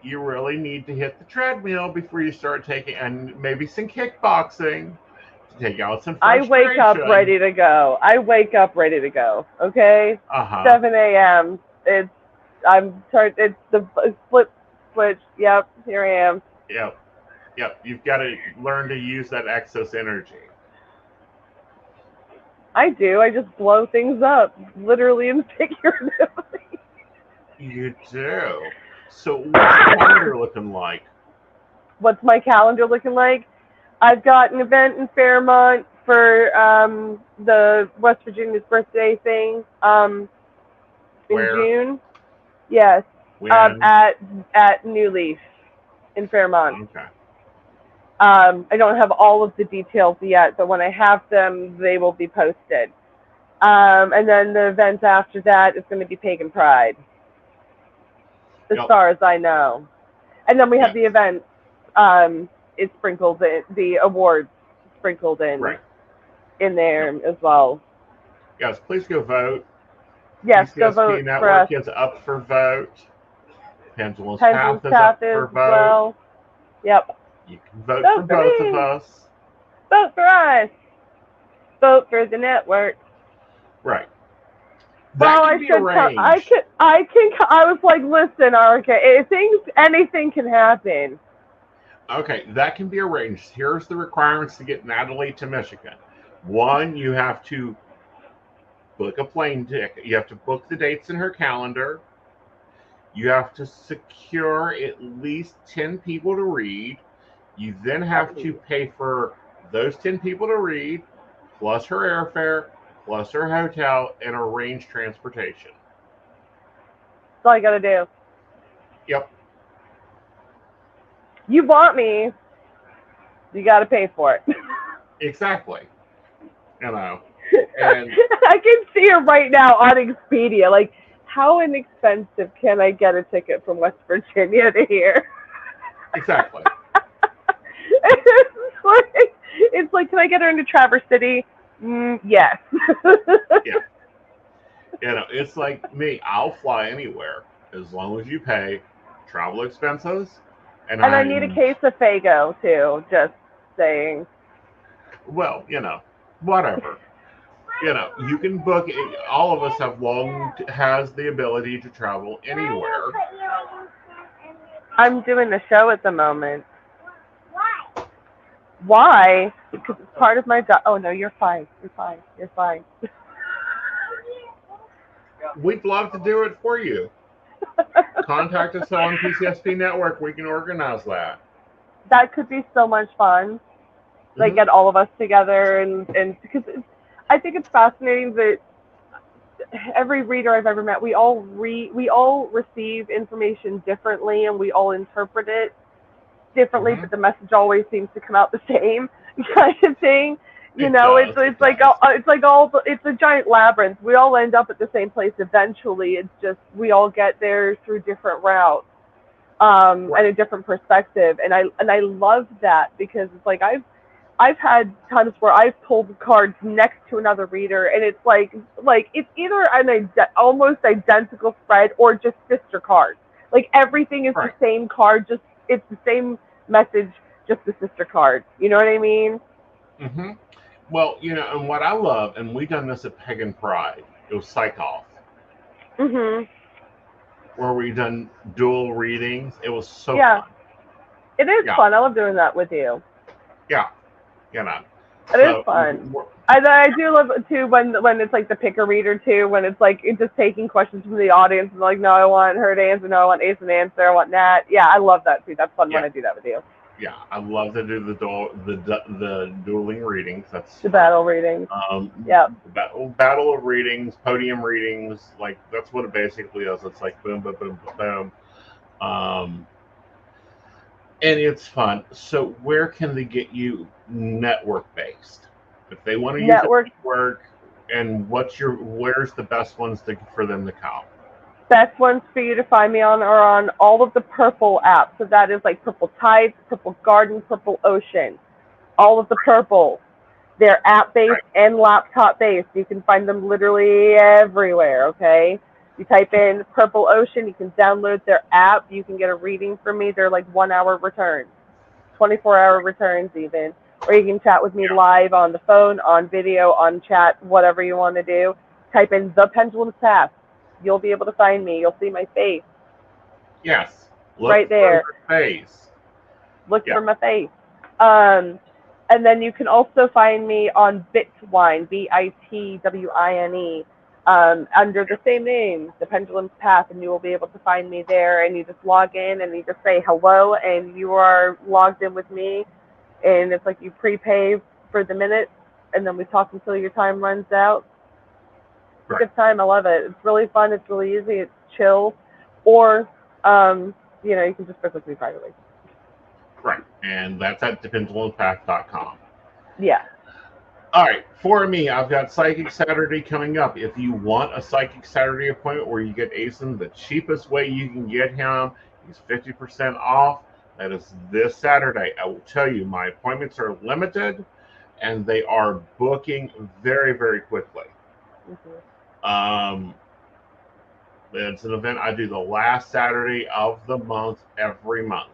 you really need to hit the treadmill before you start taking, and maybe some kickboxing to take out some frustration. I wake up ready to go. Okay? 7 a.m. It's the flip switch. Yep, here I am. Yep, you've got to learn to use that excess energy. I do. I just blow things up, literally and figuratively. You do. So what's your calendar looking like? What's my calendar looking like? I've got an event in Fairmont for the West Virginia's birthday thing in Where? June. Yes, When? at New Leaf in Fairmont. Okay. I don't have all of the details yet, but when I have them, they will be posted. And then the event after that is going to be Pagan Pride, as far as I know. And then we have the event. It's sprinkled in, the awards sprinkled in there as well. Yes, please go vote. Yes, PCSP go vote Network for us. is up for vote. Pendulum's Pendulum's Path is Path up for vote. well. Yep. You can vote for both of us. Vote for us. Vote for the network. Right. Well, I was like, listen, RK, anything can happen. Okay, that can be arranged. Here's the requirements to get Natalie to Michigan. One, you have to book a plane ticket. You have to book the dates in her calendar. You have to secure at least 10 people to read. You then have to pay for those 10 people to read, plus her airfare, plus her hotel, and arrange transportation. That's all I gotta do. Yep. You want me, you gotta pay for it. Exactly. You know. And I can see her right now on Expedia. Like, how inexpensive can I get a ticket from West Virginia to here? Exactly. It's like, can I get her into Traverse City? Yes. Yeah. You know, it's like me. I'll fly anywhere as long as you pay travel expenses. And I need a case of Faygo, too. Just saying. Well, you know, whatever. You know, you can book it. All of us has the ability to travel anywhere. I'm doing the show at the moment. Why? Because it's part of my job. Oh, no, you're fine. You're fine. You're fine. We'd love to do it for you. Contact us on PCSP Network. We can organize that. That could be so much fun. Like, get all of us together. And because I think it's fascinating that every reader I've ever met, we all receive information differently, and we all interpret it differently, but the message always seems to come out the same kind of thing. You know, it's a giant labyrinth. We all end up at the same place eventually. It's just we all get there through different routes, and a different perspective. And I love that, because it's like I've had times where I've pulled cards next to another reader, and it's like it's either an almost identical spread or just sister cards. Like, everything is the same card, just it's the same message, just the sister card. You know what I mean? Mm-hmm. Well, you know, and what I love, and we done this at Pagan Pride, it was Psych Off. Mm-hmm. Where we done dual readings. It was so fun. It is fun. I love doing that with you. Yeah. You know. It is fun. I do love it too when it's like the picker reader too, when it's like it's just taking questions from the audience and like, no, I want her to answer, no, I want Aeson to answer, I want Nat. Yeah, I love that too. That's fun when I do that with you. Yeah, I love to do the dueling readings. That's the battle readings. Battle of readings, podium readings. Like, that's what it basically is. It's like boom, boom, boom, boom. And it's fun. So where can they get you network based? If they want to use network, and where's the best ones for them to come? Best ones for you to find me on are on all of the Purple apps. So that is like Purple Tides, Purple Garden, Purple Ocean. All of the Purple. They're app-based and laptop-based. You can find them literally everywhere, okay? You type in Purple Ocean, you can download their app, you can get a reading from me. They're like 1-hour returns, 24-hour returns even. Or you can chat with me live on the phone, on video, on chat, whatever you want to do. Type in The Pendulum's Path. You'll be able to find me. You'll see my face. Yes. Right there. For your face. Look for my face. And then you can also find me on Bitwine, Bitwine. under the same name, The Pendulum's Path, and you will be able to find me there. And you just log in and you just say hello, and you are logged in with me. And it's like you prepay for the minutes, and then we talk until your time runs out. It's a good time. I love it. It's really fun. It's really easy. It's chill. Or, you know, you can just book with me privately. Right. And that's at thependulumpath.com. Yeah. All right. For me, I've got Psychic Saturday coming up. If you want a Psychic Saturday appointment where you get Aeson, the cheapest way you can get him, he's 50% off. That is this Saturday. I will tell you, my appointments are limited, and they are booking very, very quickly. It's an event I do the last Saturday of the month every month.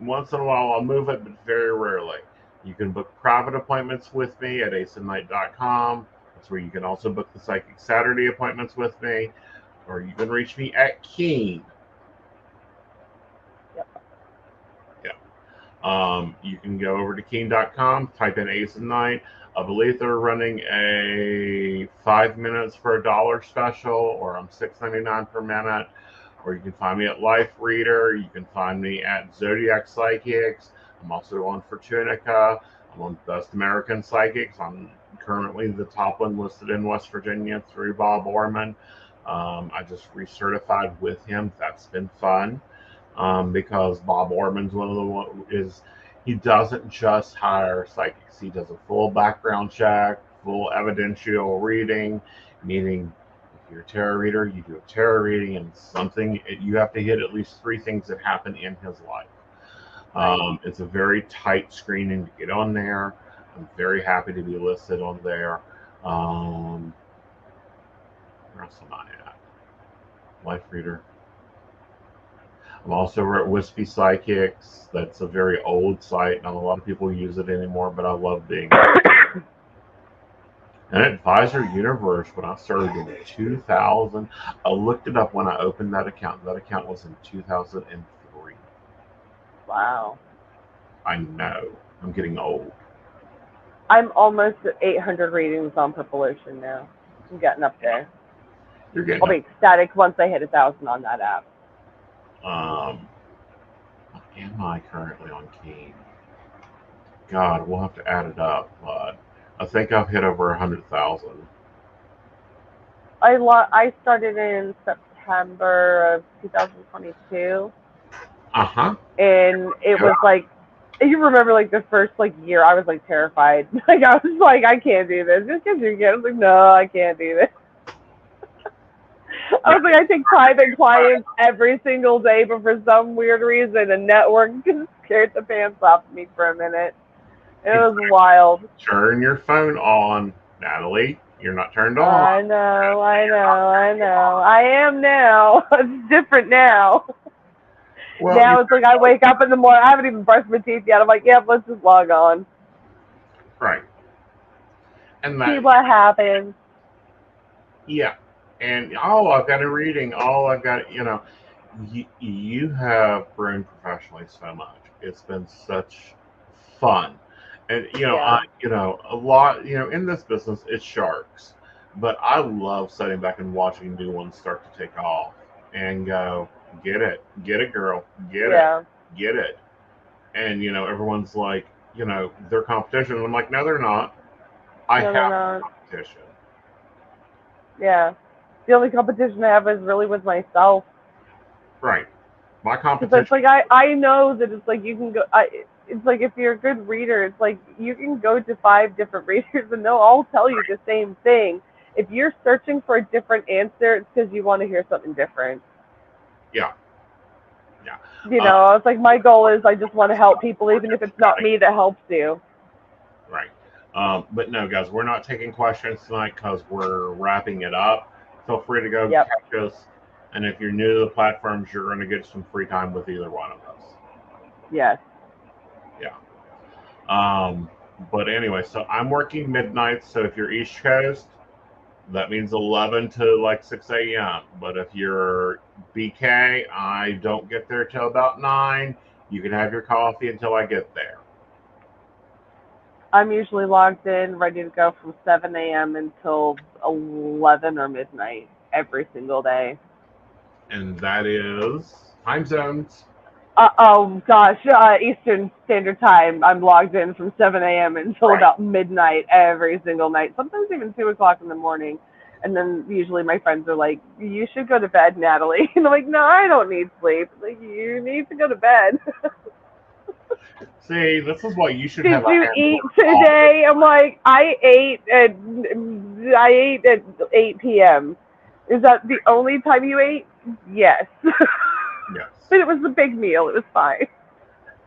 Once in a while I'll move it, but very rarely. You can book private appointments with me at aesonknight.com. That's where you can also book the Psychic Saturday appointments with me, or you can reach me at Keen. You can go over to keen.com, type in Aeson Knight. I believe they're running a 5 minutes for $1 special, or I'm $6.99 per minute. Or you can find me at Life Reader. You can find me at Zodiac Psychics. I'm also on Fortunica. I'm on Best American Psychics. I'm currently the top one listed in West Virginia through Bob Orman. I just recertified with him. That's been fun. Because Bob Orman's one of the he doesn't just hire psychics. He does a full background check, full evidential reading, meaning if you're a tarot reader, you do a tarot reading, and you have to hit at least 3 things that happen in his life. It's a very tight screening to get on there. I'm very happy to be listed on there. Where else am I at? Life Reader. I'm also at Wispy Psychics. That's a very old site. Not a lot of people use it anymore, but I love being there. And Advisor Universe, when I started in 2000, I looked it up when I opened that account. That account was in 2003. Wow. I know. I'm getting old. I'm almost at 800 readings on Purple Ocean now. I'm getting up there. You're getting I'll be ecstatic once I hit 1,000 on that app. What am I currently on Keen? God, we'll have to add it up, but I think I've hit over 100,000. I started in September of 2022. Uh-huh. And it was like, you remember like the first like year, I was like terrified. Like I was like, I can't do this. Just because you get, I was like, no, I can't do this. I was like, I take private clients every single day, but for some weird reason, the network just scared the pants off me for a minute. It was wild. Turn your phone on, Natalie. You're not turned on. I know. I am now. It's different now. Well, now it's like I wake up in the morning. I haven't even brushed my teeth yet. I'm like, yeah, let's just log on. Right. And see what happens. Yeah. And, I've got a reading. I've got, you have grown professionally so much. It's been such fun. And, a lot, in this business, it's sharks. But I love sitting back and watching new ones start to take off and go, get it, girl, get it. And, everyone's like, they're competition. And I'm like, no, they're not. I have competition. Yeah. The only competition I have is really with myself. Right. My competition. It's like I know that it's like you can go. It's like if you're a good reader, it's like you can go to 5 different readers and they'll all tell you the same thing. If you're searching for a different answer, it's because you want to hear something different. Yeah. It's like my goal is I just want to help people, even if it's not me that helps you. Right. But no, guys, we're not taking questions tonight because we're wrapping it up. Feel free to go catch us. And if you're new to the platforms, you're going to get some free time with either one of us. Yes. Yeah. But anyway, so I'm working midnight. So if you're East Coast, that means 11 to like 6 a.m. But if you're BK, I don't get there till about 9. You can have your coffee until I get there. I'm usually logged in, ready to go from 7 a.m. until 11 or midnight every single day. And that is time zones. Oh gosh, Eastern Standard Time. I'm logged in from 7 a.m. until about midnight every single night. Sometimes even 2 o'clock in the morning. And then usually my friends are like, "You should go to bed, Natalie." And I'm like, "No, I don't need sleep." Like, you need to go to bed. See, this is why you should Did have a you handler eat today? I'm like, I ate at 8 p.m. Is that the only time you ate? Yes. Yes. But it was a big meal. It was fine.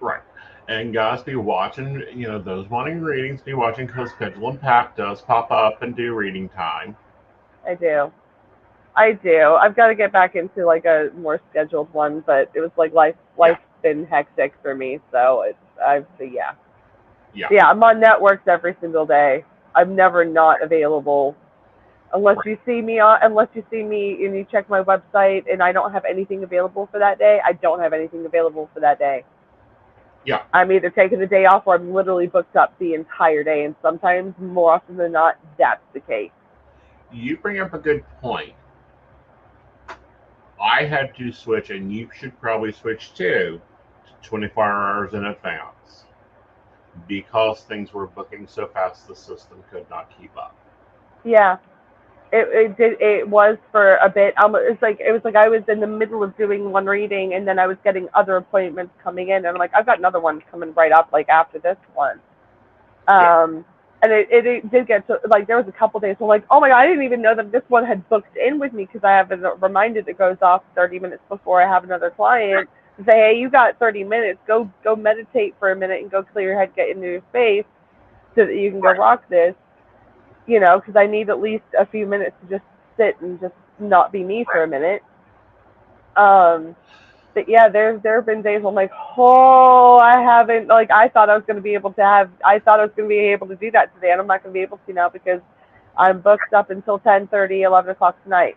Right. And guys, be watching, those wanting readings, be watching because Pendulum Pack does pop up and do reading time. I do. I've got to get back into like a more scheduled one, but it was like life's been hectic for me, so yeah. Yeah, I'm on networks every single day. I'm never not available unless you see me and you check my website and I don't have anything available for that day. I don't have anything available for that day. Yeah. I'm either taking the day off or I'm literally booked up the entire day, and sometimes, more often than not, that's the case. You bring up a good point. I had to switch, and you should probably switch too, to 24 hours in advance because things were booking so fast the system could not keep up. Yeah. It was for a bit. It was like I was in the middle of doing one reading, and then I was getting other appointments coming in, and I'm like, I've got another one coming right up, like after this one. And it did get to, like, there was a couple days where, like, oh my God, I didn't even know that this one had booked in with me, because I have a reminder that goes off 30 minutes before I have another client to say, hey, you got 30 minutes, go meditate for a minute and go clear your head, get into your space so that you can go rock this, because I need at least a few minutes to just sit and just not be me for a minute. But yeah, there have been days where I'm like, oh, I haven't, like, I thought I was going to be able to do that today, and I'm not going to be able to now because I'm booked up until 10:30, 11 o'clock tonight.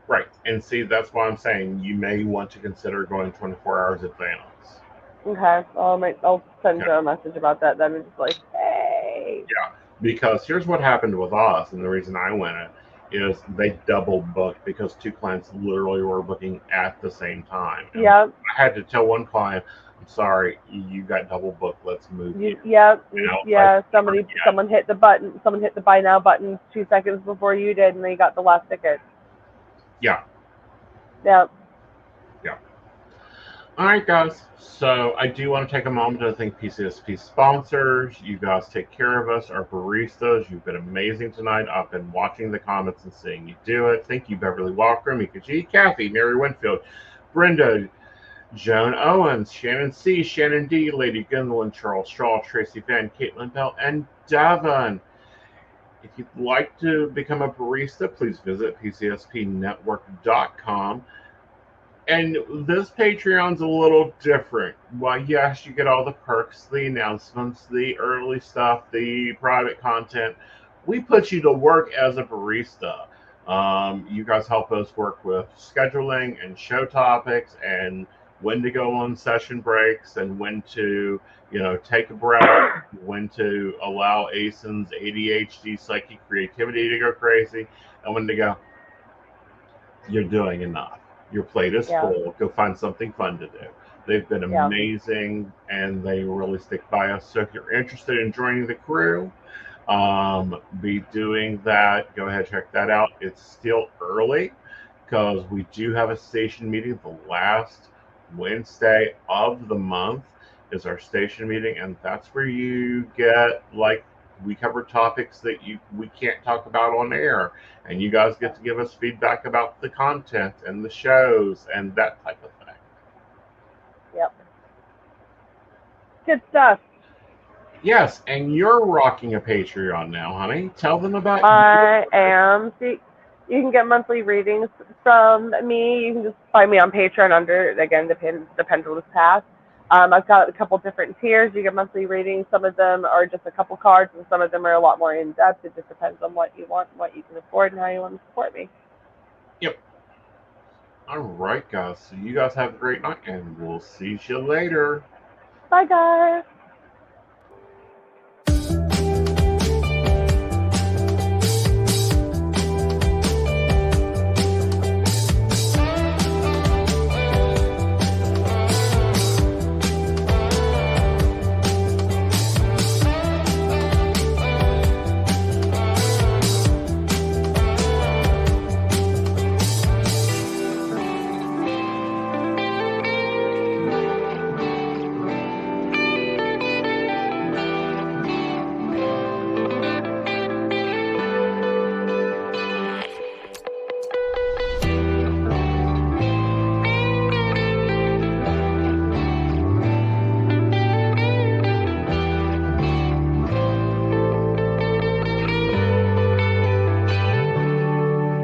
Right. And see, that's why I'm saying you may want to consider going 24 hours advance. Okay. I'll send you a message about that then, and just like, hey. Yeah. Because here's what happened with us, and the reason I went it is they double booked because 2 clients literally were booking at the same time. Yeah. I had to tell one client, I'm sorry, you got double booked. Let's move you. Yeah. Someone hit the button. Someone hit the buy now button 2 seconds before you did, and they got the last ticket. Yeah. Yeah. Yeah. All right, guys. So I do want to take a moment to thank PCSP sponsors. You guys take care of us, our baristas. You've been amazing tonight. I've been watching the comments and seeing you do it. Thank you, Beverly Walker, Mika G, Kathy, Mary Winfield, Brenda, Joan Owens, Shannon C, Shannon D, Lady Gwendolyn, Charles Straw, Tracy Van, Caitlin Bell, and Devon. If you'd like to become a barista, please visit PCSPnetwork.com. And this Patreon's a little different. Well, yes, you get all the perks, the announcements, the early stuff, the private content. We put you to work as a barista. You guys help us work with scheduling and show topics and when to go on session breaks and when to, take a breath, when to allow Aeson's ADHD psychic creativity to go crazy, and when to go, you're doing enough. Your plate is full. Go find something fun to do. They've been amazing, and they really stick by us. So if you're interested in joining the crew, be doing that. Go ahead, check that out. It's still early because we do have a station meeting. The last Wednesday of the month is our station meeting, and that's where you get, like, we cover topics that we can't talk about on air, and you guys get to give us feedback about the content and the shows and that type of thing. Yep. Good stuff. Yes, and you're rocking a Patreon now, honey. Tell them about I am. See, you can get monthly readings from me. You can just find me on Patreon under, again, the Pendulum Path. I've got a couple different tiers. You get monthly readings. Some of them are just a couple cards, and some of them are a lot more in-depth. It just depends on what you want, what you can afford, and how you want to support me. Yep. All right, guys. So you guys have a great night, and we'll see you later. Bye, guys.